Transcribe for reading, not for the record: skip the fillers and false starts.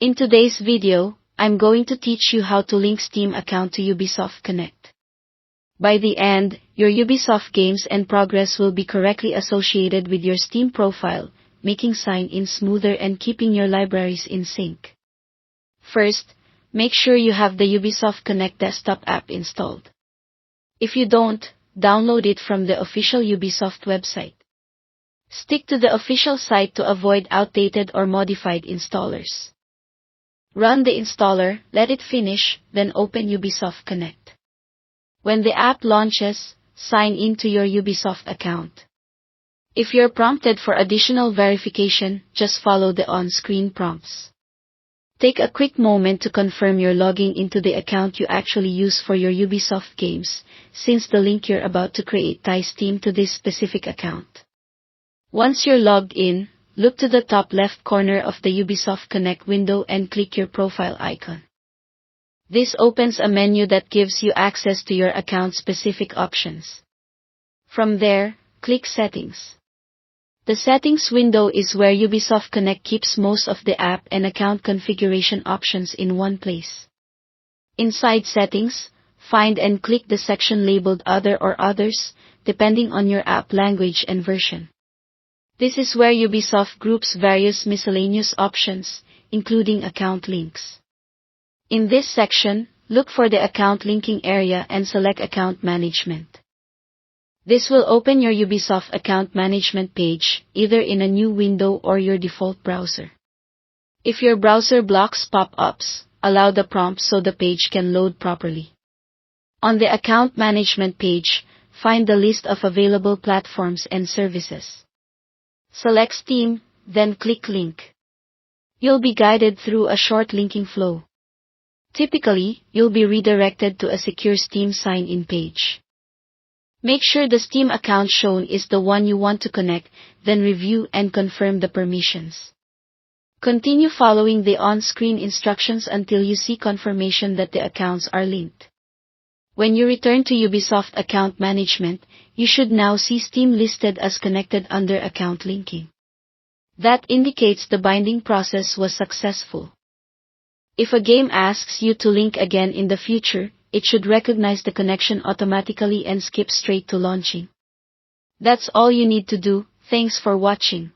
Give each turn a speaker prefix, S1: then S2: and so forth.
S1: In today's video, I'm going to teach you how to link Steam account to Ubisoft Connect. By the end, your Ubisoft games and progress will be correctly associated with your Steam profile, making sign-in smoother and keeping your libraries in sync. First, make sure you have the Ubisoft Connect desktop app installed. If you don't, download it from the official Ubisoft website. Stick to the official site to avoid outdated or modified installers. Run the installer, let it finish, then open Ubisoft Connect. When the app launches, sign in to your Ubisoft account. If you're prompted for additional verification, just follow the on-screen prompts. Take a quick moment to confirm you're logging into the account you actually use for your Ubisoft games, since the link you're about to create ties Steam to this specific account. Once you're logged in, look to the top left corner of the Ubisoft Connect window and click your profile icon. This opens a menu that gives you access to your account-specific options. From there, click Settings. The Settings window is where Ubisoft Connect keeps most of the app and account configuration options in one place. Inside Settings, find and click the section labeled Other or Others, depending on your app language and version. This is where Ubisoft groups various miscellaneous options, including account links. In this section, look for the account linking area and select Account Management. This will open your Ubisoft account management page, either in a new window or your default browser. If your browser blocks pop-ups, allow the prompt so the page can load properly. On the account management page, find the list of available platforms and services. Select Steam, then click Link. You'll be guided through a short linking flow. Typically, you'll be redirected to a secure Steam sign-in page. Make sure the Steam account shown is the one you want to connect, then review and confirm the permissions. Continue following the on-screen instructions until you see confirmation that the accounts are linked. When you return to Ubisoft Account Management, you should now see Steam listed as connected under Account Linking. That indicates the binding process was successful. If a game asks you to link again in the future, it should recognize the connection automatically and skip straight to launching. That's all you need to do. Thanks for watching.